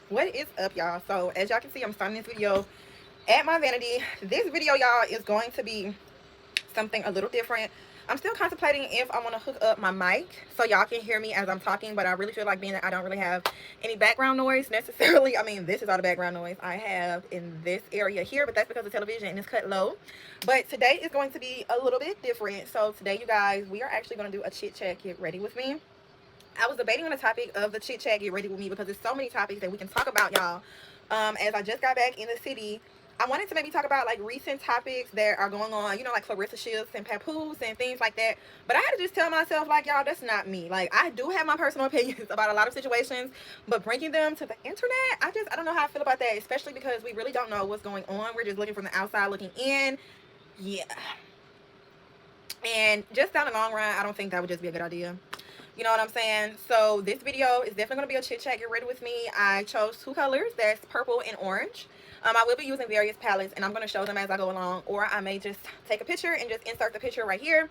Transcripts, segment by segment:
What is up, y'all? So as y'all can see, I'm starting this video at my vanity. This video, y'all, is going to be something a little different. I'm still contemplating if I want to hook up my mic so y'all can hear me as I'm talking, but I really feel like being that I don't really have any background noise necessarily. I mean, this is all the background noise I have in this area here, but that's because the television and it's cut low. But today is going to be a little bit different. So today, you guys, we are actually going to do a chit chat. Get ready with me. I was debating on the topic of the chit chat, get ready with me, because there's so many topics that we can talk about, y'all. As I just got back in the city, I wanted to maybe talk about like recent topics that are going on, you know, like Clarissa shifts and papoose and things like that. But I had to just tell myself, like, y'all, that's not me. Like, I do have my personal opinions about a lot of situations, but bringing them to the internet, I don't know how I feel about that, especially because we really don't know what's going on. We're just looking from the outside looking in. Yeah. And just down the long run, I don't think that would just be a good idea. You know what I'm saying? So this video is definitely going to be a chit chat. Get ready with me. I chose two colors. That's purple and orange. I will be using various palettes, and I'm going to show them as I go along, or I may just take a picture and just insert the picture right here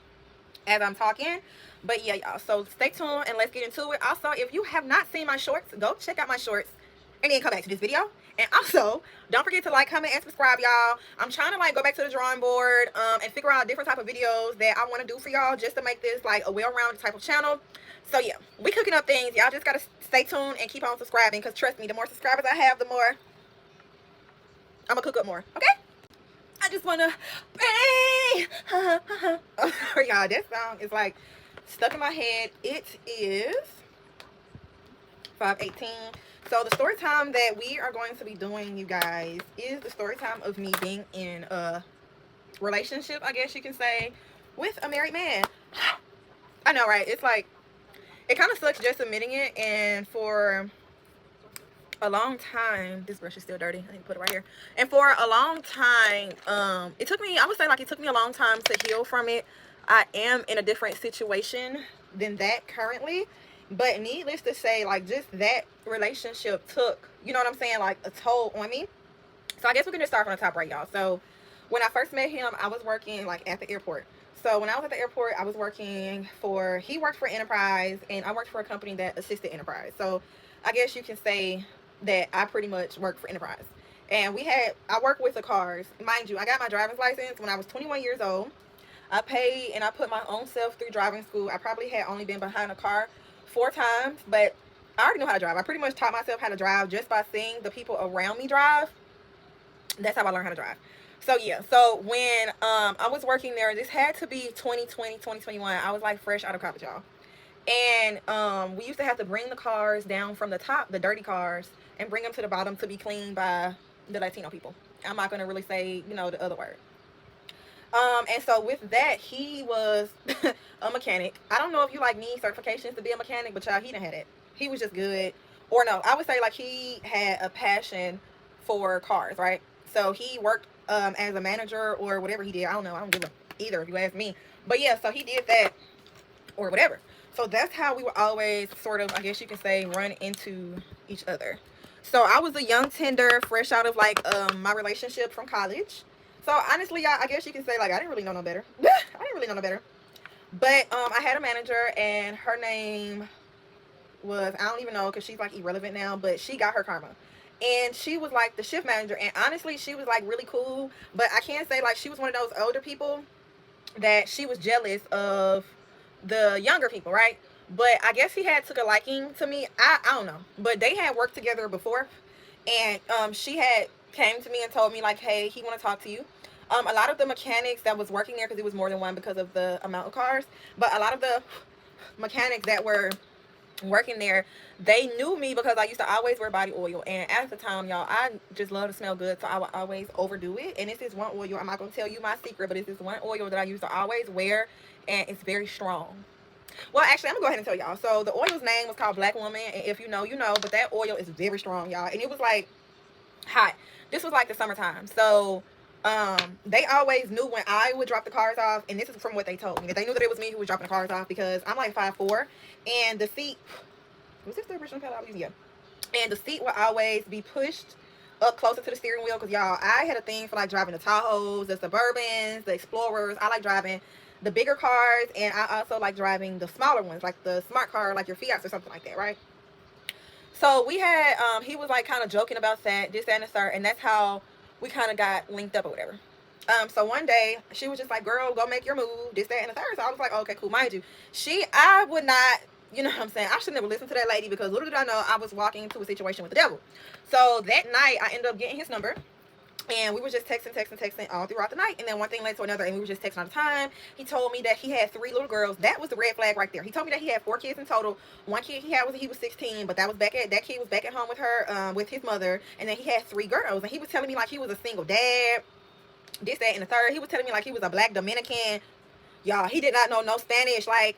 as I'm talking. But yeah, y'all, so stay tuned and let's get into it. Also, if you have not seen my shorts, go check out my shorts and then come back to this video. And also, don't forget to like, comment, and subscribe, y'all. I'm trying to like go back to the drawing board and figure out different type of videos that I want to do for y'all, just to make this like a well-rounded type of channel. So yeah, we cooking up things. Y'all just gotta stay tuned and keep on subscribing, because trust me, the more subscribers I have, the more I'm gonna cook up more. Okay? I just wanna bang. Oh, y'all, that song is like stuck in my head. It is 5:18. So the story time that we are going to be doing, you guys, is the story time of me being in a relationship, I guess you can say, with a married man. I know, right? It's like, it kind of sucks just admitting it. And for a long time, this brush is still dirty, I need to put it right here. And for a long time, it took me, I would say, like, it took me a long time to heal from it. I am in a different situation than that currently, but needless to say, like, just that relationship took, you know what I'm saying, like, a toll on me. So I guess we can just start from the top, right, y'all? So when I first met him, I was working like at the airport. So when I was at the airport, I was working for, he worked for Enterprise, and I worked for a company that assisted Enterprise. So I guess you can say that I pretty much worked for Enterprise. And I worked with the cars. Mind you, I got my driver's license when I was 21 years old. I paid and I put my own self through driving school. I probably had only been behind a car 4 times, but I already know how to drive. I pretty much taught myself how to drive just by seeing the people around me drive. That's how I learned how to drive. So yeah, so when I was working there, this had to be 2020, 2021. I was like fresh out of college, y'all. And we used to have to bring the cars down from the top, the dirty cars, and bring them to the bottom to be cleaned by the Latino people. I'm not going to really say, you know, the other word. And so with that, he was a mechanic. I don't know if you like need certifications to be a mechanic, but y'all, he didn't have it. He was just good. Or no, I would say like he had a passion for cars, right? So he worked as a manager or whatever he did. I don't know. I don't give a either if you ask me. But yeah, so he did that or whatever. So that's how we were always sort of, I guess you can say, run into each other. So I was a young tender, fresh out of like my relationship from college. So honestly, I guess you can say like I didn't really know no better. I didn't really know no better. But I had a manager, and her name was, I don't even know, because she's like irrelevant now, but she got her karma. And she was like the shift manager, and honestly she was like really cool, but I can't say like she was one of those older people that she was jealous of the younger people, right? But I guess he had took a liking to me. I don't know, but they had worked together before, and she had came to me and told me like, hey, he want to talk to you. A lot of the mechanics that was working there, because it was more than one because of the amount of cars, but a lot of the mechanics that were working there, they knew me because I used to always wear body oil. And at the time, y'all, I just love to smell good, so I would always overdo it. And this is one oil, I'm not going to tell you my secret, but it's this one oil that I used to always wear, and it's very strong. Well, actually, I'm gonna go ahead and tell y'all. So the oil's name was called Black Woman, and if you know, you know, but that oil is very strong, y'all. And it was like hot. This was like the summertime. So they always knew when I would drop the cars off, and this is from what they told me, that they knew that it was me who was dropping the cars off, because I'm like 5'4", and the seat, was this the original pedal I was using? Yeah. And the seat would always be pushed up closer to the steering wheel, because y'all, I had a thing for like driving the Tahoes, the Suburbans, the Explorers. I like driving the bigger cars, and I also like driving the smaller ones, like the smart car, like your Fiats or something like that, right? So we had, he was like kind of joking about that, this, that, and the third, and that's how we kind of got linked up or whatever. So one day she was just like, "Girl, go make your move, this, that, and the third." So I was like, oh, "Okay, cool." Mind you, I would not, you know what I'm saying? I should never listen to that lady, because little did I know I was walking into a situation with the devil. So that night I ended up getting his number. And we were just texting all throughout the night. And then one thing led to another, and we were just texting all the time. He told me that he had 3 little girls. That was the red flag right there. He told me that he had 4 kids in total. One kid he had was he was 16, but that kid was back at home with her, with his mother. And then he had 3 girls. And he was telling me like he was a single dad, this, that, and the third. He was telling me like he was a black Dominican. Y'all, he did not know no Spanish. Like,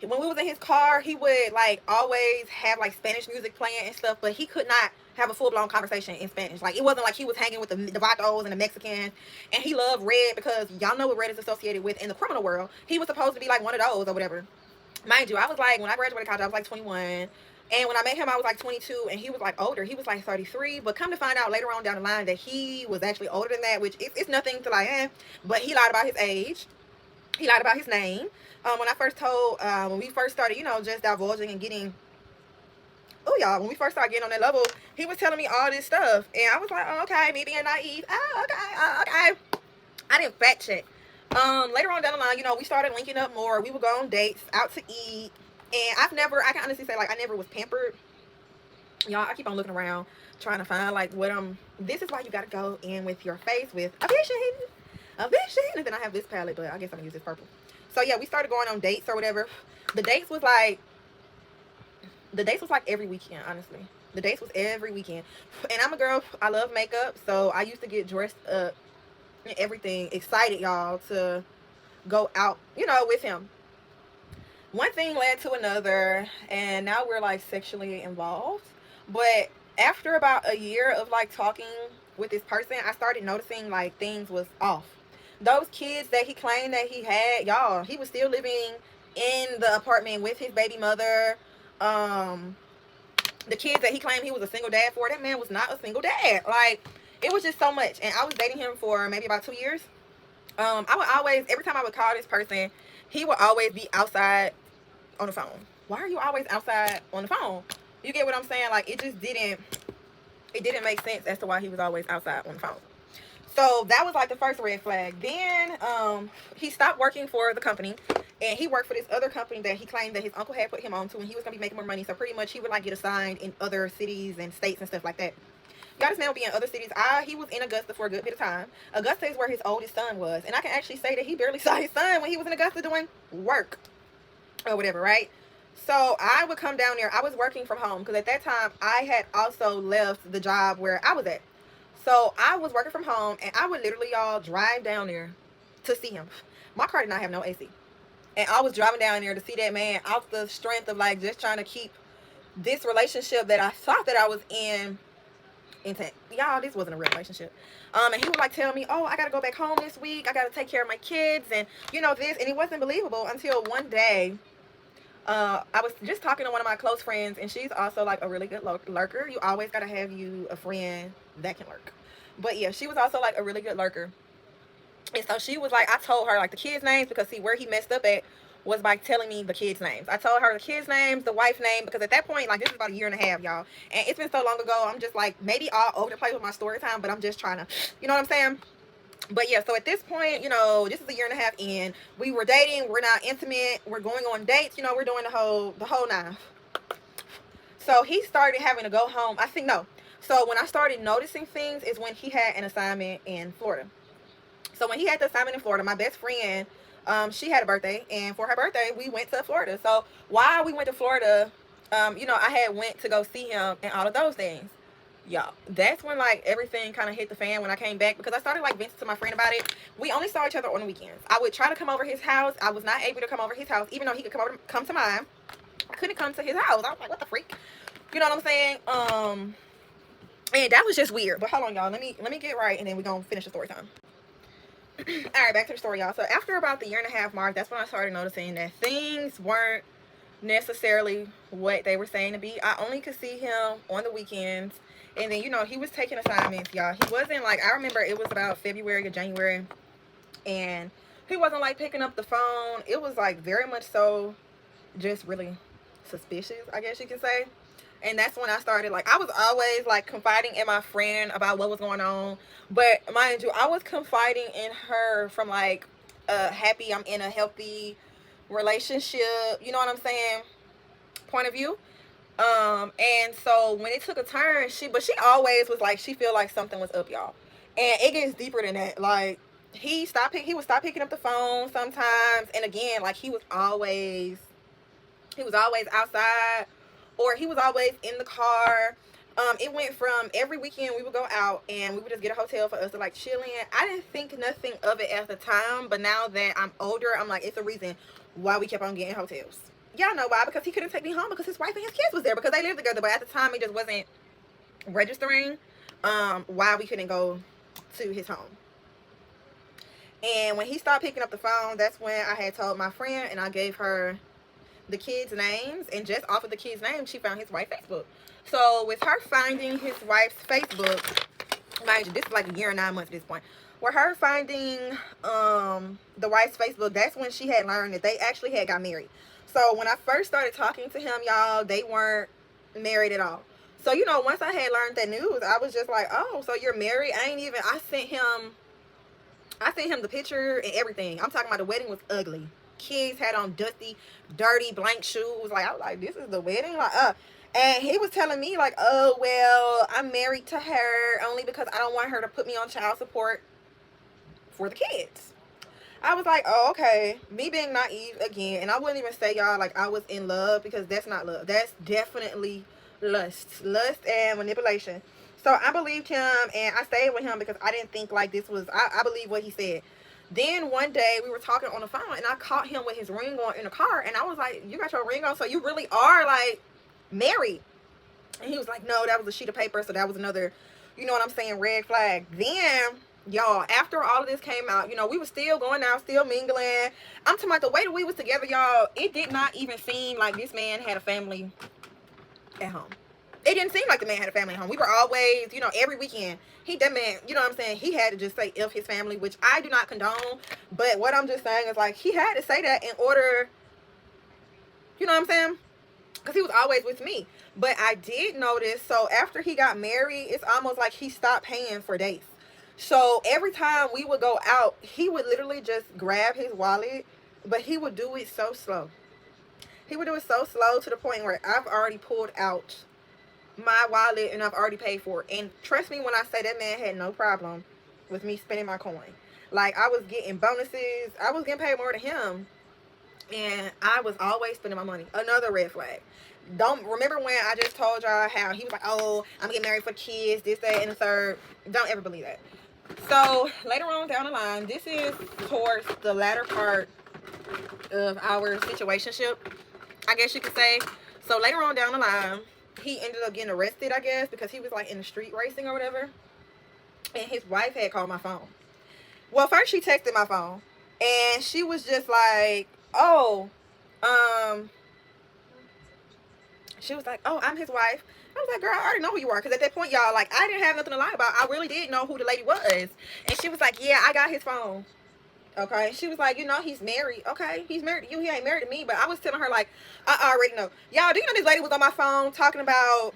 when we was in his car, he would like always have like Spanish music playing and stuff, but he could not have a full-blown conversation in Spanish. Like, it wasn't like he was hanging with the Vatos and the Mexicans. And he loved red, because y'all know what red is associated with in the criminal world. He was supposed to be like one of those or whatever. Mind you, I was like, when I graduated college, I was like 21. And when I met him, I was like 22, and he was like older. He was like 33. But come to find out later on down the line that he was actually older than that, which it's nothing to lie, but he lied about his age. He lied about his name. When we first started, just divulging and getting, when we first started getting on that level, he was telling me all this stuff. And I was like, oh, okay, me being naive. Oh, okay, okay. I didn't fact check. Later on down the line, we started linking up more. We would go on dates, out to eat. And I can honestly say, like, I never was pampered. Y'all, I keep on looking around, trying to find, like, this is why you got to go in with your face with a vision. And then I have this palette, but I guess I'm going to use this purple. So, yeah, we started going on dates or whatever. The dates was like every weekend, honestly. The dates was every weekend. And I'm a girl, I love makeup, so I used to get dressed up and everything, excited, y'all, to go out, with him. One thing led to another, and now we're like sexually involved. But after about a year of like talking with this person, I started noticing like things was off. Those kids that he claimed that he had, y'all, he was still living in the apartment with his baby mother. The kids that he claimed he was a single dad for, that man was not a single dad. Like, it was just so much. And I was dating him for maybe about 2 years. I would always, every time I would call this person, he would always be outside on the phone. Why are you always outside on the phone? You get what I'm saying? Like, it didn't make sense as to why he was always outside on the phone. So that was like the first red flag. Then he stopped working for the company, and he worked for this other company that he claimed that his uncle had put him on to, and he was gonna be making more money. So pretty much he would like get assigned in other cities and states and stuff like that. Y'all, this man would be in other cities. He was in Augusta for a good bit of time. Augusta is where his oldest son was, and I can actually say that he barely saw his son when he was in Augusta doing work or whatever, right? So I would come down there. I was working from home because at that time I had also left the job where I was at. So I was working from home, and I would literally, y'all, drive down there to see him. My car did not have no AC. And I was driving down there to see that man off the strength of like just trying to keep this relationship that I thought that I was in intact. Y'all, this wasn't a real relationship. And he would like tell me, oh, I gotta go back home this week. I gotta take care of my kids and this. And it wasn't believable until one day I was just talking to one of my close friends, and she's also like a really good lurker. You always gotta have you a friend that can lurk. But yeah, she was also like a really good lurker. And so she was like, I told her like the kids' names, because see, where he messed up at was by telling me the kids' names. I told her the kids' names, the wife's name, because at that point, like, this is about a year and a half, y'all. And it's been so long ago, I'm just like maybe all over the place with my story time, but I'm just trying to, you know what I'm saying? But yeah, so at this point, this is a year and a half in. We were dating, we're not intimate, we're going on dates, we're doing the whole nine. So he started having to go home. I think no. So when I started noticing things is when he had an assignment in Florida. So when he had the assignment in Florida, my best friend, she had a birthday, and for her birthday, we went to Florida. So while we went to Florida, I had went to go see him and all of those things. Y'all, that's when like everything kind of hit the fan when I came back, because I started like venting to my friend about it. We only saw each other on the weekends. I would try to come over his house. I was not able to come over his house, even though he could come to mine. I couldn't come to his house. I was like, what the freak? You know what I'm saying? And that was just weird. But hold on, y'all. Let me get right, and then we're gonna finish the story time. All right, back to the story, y'all. So after about the year and a half mark, that's when I started noticing that things weren't necessarily what they were saying to be. I only could see him on the weekends, and then he was taking assignments, y'all. He wasn't like, I remember it was about February or January, and he wasn't like picking up the phone. It was like very much so just really suspicious, I guess you can say. And that's when I started, like, I was always like confiding in my friend about what was going on. But mind you, I was confiding in her from like a happy, I'm in a healthy relationship, you know what I'm saying, point of view. And so when it took a turn, she always was like, she feel like something was up, y'all. And it gets deeper than that. Like, he would stop picking up the phone sometimes. And again, like, he was always outside, or he was always in the car. It went from every weekend we would go out and we would just get a hotel for us to like chill in. I didn't think nothing of it at the time, but now that I'm older, I'm like, it's a reason why we kept on getting hotels. Y'all know why? Because he couldn't take me home because his wife and his kids was there because they lived together. But at the time, it just wasn't registering why we couldn't go to his home. And when he stopped picking up the phone, that's when I had told my friend, and I gave her the kids' names, and just off of the kids' names, she found his wife's Facebook. So with her finding his wife's Facebook, mind you, this is like a year and 9 months at this point. With her finding the wife's Facebook, that's when she had learned that they actually had got married. So when I first started talking to him, y'all, they weren't married at all. So, you know, once I had learned that news, I was just like, oh, so you're married? I sent him the picture and everything. I'm talking about the wedding was ugly. Kids had on dusty, dirty, blank shoes. Like, I was like, this is the wedding? Like, and he was telling me, like, oh, well, I'm married to her only because I don't want her to put me on child support for the kids. I was like, oh, okay. Me being naive again. And I wouldn't even say, y'all, like, I was in love, because that's not love. That's definitely lust. Lust and manipulation. So I believed him, and I stayed with him because I didn't think, like, this was, I believe what he said. Then one day we were talking on the phone, and I caught him with his ring on in the car, and I was like, you got your ring on, so you really are like married? And he was like, no, that was a sheet of paper. So that was another, you know what I'm saying, red flag. Then, y'all, after all of this came out, you know, we were still going out, still mingling. I'm talking about the way that we was together, y'all, it did not even seem like this man had a family at home. It didn't seem like the man had a family at home. We were always, you know, every weekend, that man, you know what I'm saying, he had to just say if his family, which I do not condone. But what I'm just saying is, like, he had to say that in order, you know what I'm saying, because he was always with me. But I did notice, so after he got married, it's almost like he stopped paying for dates. So every time we would go out, he would literally just grab his wallet, but he would do it so slow. He would do it so slow to the point where I've already pulled out my wallet and I've already paid for it. And trust me when I say that man had no problem with me spending my coin. Like, I was getting bonuses. I was getting paid more than him. And I was always spending my money. Another red flag. Don't remember when I just told y'all how he was like, oh, I'm getting married for kids, this, that, and the third. Don't ever believe that. So later on down the line, this is towards the latter part of our situationship, I guess you could say. So later on down the line, he ended up getting arrested, I guess, because he was like in the street racing or whatever. And his wife had called my phone. Well, first she texted my phone, and she was just like, oh, she was like, oh, I'm his wife. I was like, girl, I already know who you are. Because at that point, y'all, like, I didn't have nothing to lie about. I really did know who the lady was. And she was like, yeah, I got his phone. Okay. She was like, you know, he's married. Okay. He's married to you. He ain't married to me. But I was telling her, like, I already know. Y'all, do you know this lady was on my phone talking about,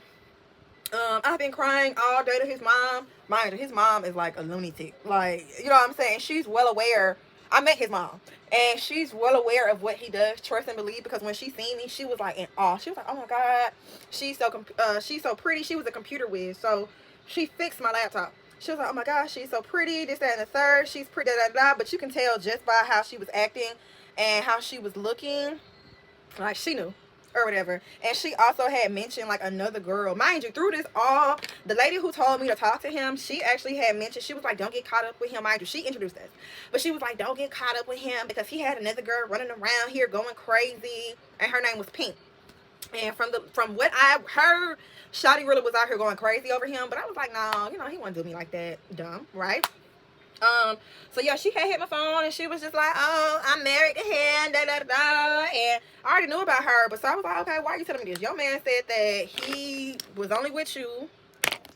I've been crying all day to his mom. Mind you, his mom is like a lunatic. Like, you know what I'm saying? She's well aware. I met his mom, and she's well aware of what he does, trust and believe, because when she seen me, she was like in awe. She was like, oh my God, she's so pretty. She was a computer whiz, so she fixed my laptop. She was like, oh my gosh, she's so pretty, this, that, and the third. She's pretty, da, da, da. But you can tell just by how she was acting and how she was looking, like she knew or whatever. And she also had mentioned like another girl, mind you, through this all, the lady who told me to talk to him, she actually had mentioned, she was like, don't get caught up with him. Mind you, she introduced us, but she was like, don't get caught up with him because he had another girl running around here going crazy, and her name was Pink. And from what I heard, Shawty really was out here going crazy over him. But I was like, no, you know, he wouldn't do me like that, dumb, right? So yeah, she had hit my phone, and she was just like, oh, I'm married to him, da da da. And I already knew about her, but so I was like, okay, why are you telling me this? Your man said that he was only with you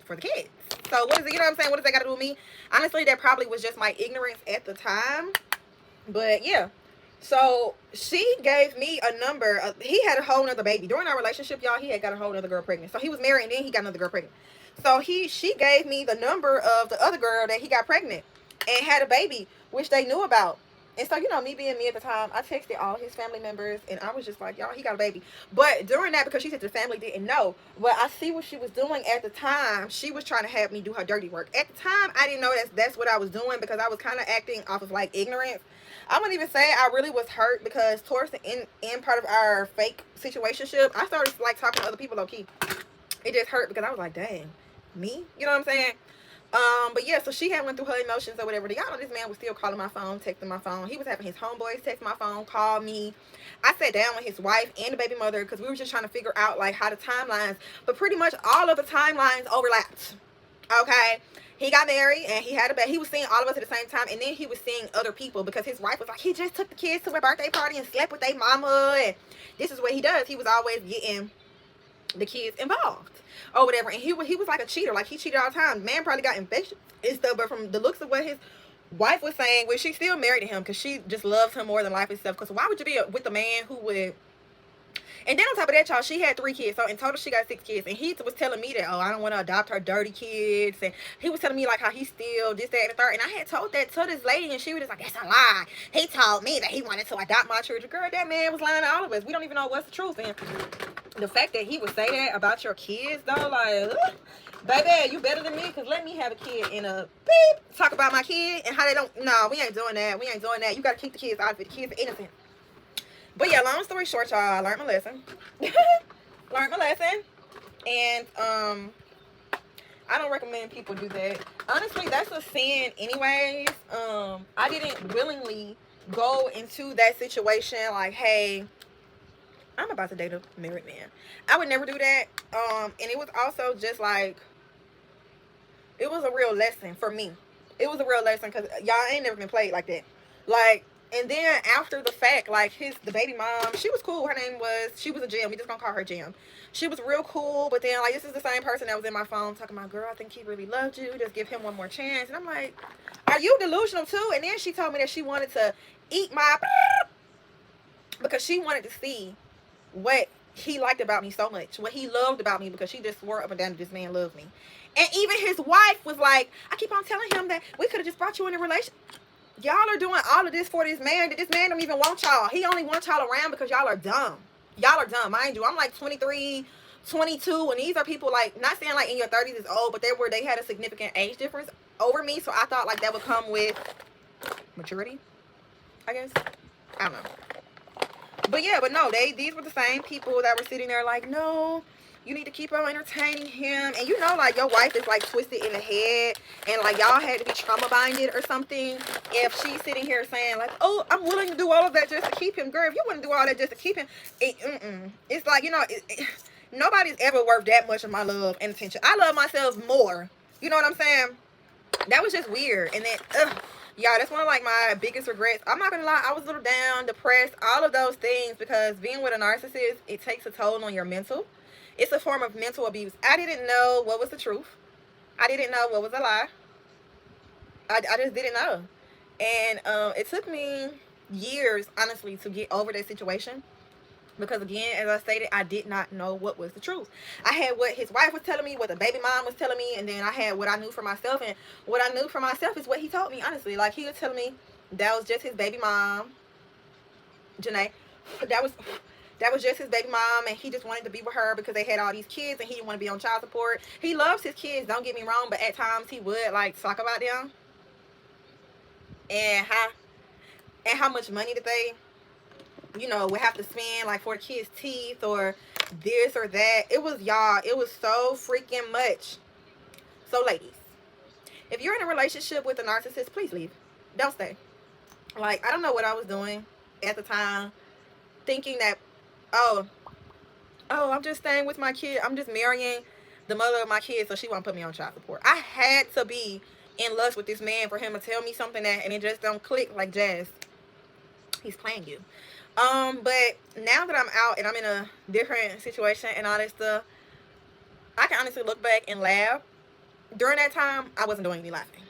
for the kids. So what is it, you know what I'm saying? What does that got to do with me? Honestly, that probably was just my ignorance at the time. But yeah. So she gave me a number. He had a whole nother baby during our relationship, y'all. He had got a whole nother girl pregnant. So he was married and then he got another girl pregnant. So she gave me the number of the other girl that he got pregnant and had a baby, which they knew about. And so, you know, me being me at the time, I texted all his family members and I was just like, y'all, he got a baby. But during that, because she said the family didn't know, but I see what she was doing at the time. She was trying to have me do her dirty work. At the time, I didn't know that's what I was doing because I was kind of acting off of like ignorance. I wouldn't even say I really was hurt because towards the end part of our fake situationship, I started like talking to other people low key. It just hurt because I was like, dang, me? You know what I'm saying? But yeah, so she had went through her emotions or whatever. Y'all know this man was still calling my phone, texting my phone. He was having his homeboys text my phone, call me. I sat down with his wife and the baby mother because we were just trying to figure out like how the timelines, but pretty much all of the timelines overlapped. Okay. He got married and he had a baby. He was seeing all of us at the same time, and then he was seeing other people because his wife was like, he just took the kids to a birthday party and slept with their mama, and this is what he does. He was always getting the kids involved or whatever, and he was like a cheater. Like, he cheated all the time. Man probably got infections and stuff, but from the looks of what his wife was saying, well, she's still married to him because she just loves him more than life itself. Because why would you be with a man who would? And then on top of that, y'all, she had 3 kids. So in total, she got 6 kids. And he was telling me that, oh, I don't want to adopt her dirty kids. And he was telling me, like, how he still this, that, and the third. And I had told that to this lady, and she was just like, that's a lie. He told me that he wanted to adopt my children. Girl, that man was lying to all of us. We don't even know what's the truth. And the fact that he would say that about your kids, though, like, baby, you better than me, because let me have a kid and talk about my kid and how they don't. No, we ain't doing that. We ain't doing that. You got to keep the kids out of it. The kids are innocent. But yeah, long story short, y'all, I learned my lesson. And I don't recommend people do that. Honestly, that's a sin anyways. I didn't willingly go into that situation like, hey, I'm about to date a married man. I would never do that. And it was also just like, it was a real lesson for me. It was a real lesson because y'all ain't never been played like that. Like, and then after the fact, like, the baby mom, she was cool. Her name was, she was a Jim. We just gonna call her Jim. She was real cool, but then, like, this is the same person that was in my phone talking about, girl, I think he really loved you. Just give him one more chance. And I'm like, are you delusional too? And then she told me that she wanted to eat my because she wanted to see what he liked about me so much, what he loved about me, because she just swore up and down that this man loved me. And even his wife was like, I keep on telling him that we could have just brought you in a relationship. Y'all are doing all of this for this man that this man don't even want y'all. He only wants y'all around because y'all are dumb. Y'all are dumb, mind you. I'm like 23, 22, and these are people, like, not saying like in your 30s is old, but they had a significant age difference over me, so I thought like that would come with maturity, I guess. I don't know. But yeah, but no, these were the same people that were sitting there like, no, you need to keep on entertaining him. And you know, like, your wife is like twisted in the head, and like y'all had to be trauma binded or something if she's sitting here saying like, oh, I'm willing to do all of that just to keep him. Girl, if you wouldn't do all that just to keep him, it's like, you know, nobody's ever worth that much of my love and attention. I love myself more. You know what I'm saying? That was just weird. And then y'all, that's one of like my biggest regrets. I'm not gonna lie, I was a little down, depressed, all of those things, because being with a narcissist, it takes a toll on your mental. It's a form of mental abuse. I didn't know what was the truth. I didn't know what was a lie. I just didn't know. And it took me years, honestly, to get over that situation. Because again, as I stated, I did not know what was the truth. I had what his wife was telling me, what the baby mom was telling me, and then I had what I knew for myself. And what I knew for myself is what he told me, honestly. Like, he was telling me that was just his baby mom, Janae. That was just his baby mom, and he just wanted to be with her because they had all these kids, and he didn't want to be on child support. He loves his kids, don't get me wrong, but at times he would like talk about them and how much money that they, you know, would have to spend like for kids' teeth or this or that. It was, y'all, it was so freaking much. So ladies, if you're in a relationship with a narcissist, please leave. Don't stay. Like, I don't know what I was doing at the time, thinking that, oh, I'm just staying with my kid. I'm just marrying the mother of my kids so she won't put me on child support. I had to be in lust with this man for him to tell me something that, and it just don't click like Jazz. He's playing you. But now that I'm out and I'm in a different situation and all that stuff, I can honestly look back and laugh. During that time, I wasn't doing any laughing.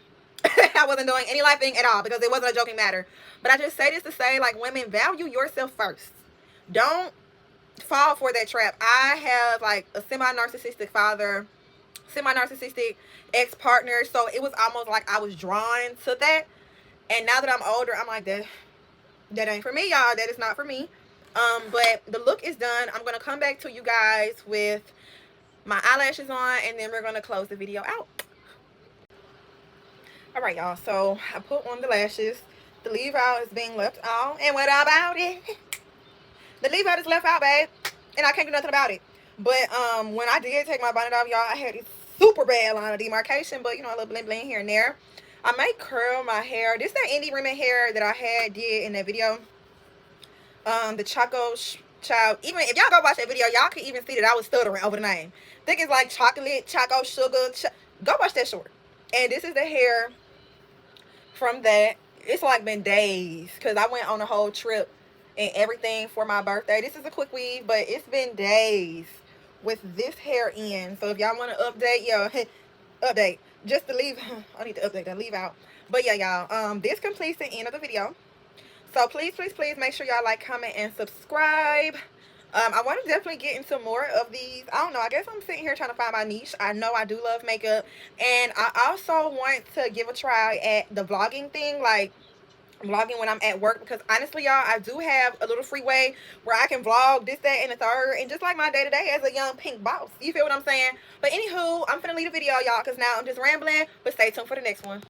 I wasn't doing any laughing at all because it wasn't a joking matter. But I just say this to say, like, women, value yourself first. Don't fall for that trap. I have like a semi-narcissistic father, semi-narcissistic ex-partner, so it was almost like I was drawn to that. And now that I'm older, I'm like, that ain't for me, y'all. That is not for me. But the look is done. I'm gonna come back to you guys with my eyelashes on, and then we're gonna close the video out. All right, y'all, so I put on the lashes. The leave out is being left on, and what about it? The leave out is left out, babe, and I can't do nothing about it. But when I did take my bonnet off, y'all, I had this super bad line of demarcation, but you know, a little bling bling here and there. I may curl my hair. This is that indie women hair that I had did in that video. The Choco Child. Even if y'all go watch that video, y'all can even see that I was stuttering over the name. I think it's like chocolate, Choco Sugar. Go watch that short. And this is the hair from that. It's like been days because I went on a whole trip and everything for my birthday. This is a quick weave, but it's been days with this hair in. So if y'all want to update, yo, update just to leave. I need to update that leave out. But yeah, y'all, this completes the end of the video. So please, please, please make sure y'all like, comment, and subscribe. I want to definitely get into more of these. I don't know, I guess I'm sitting here trying to find my niche. I know I do love makeup, and I also want to give a try at the vlogging thing, like vlogging when I'm at work, because honestly, y'all, I do have a little freeway where I can vlog this, that, and the third, and just like my day-to-day as a young pink boss. You feel what I'm saying? But anywho, I'm finna leave the video, y'all, because now I'm just rambling, but stay tuned for the next one.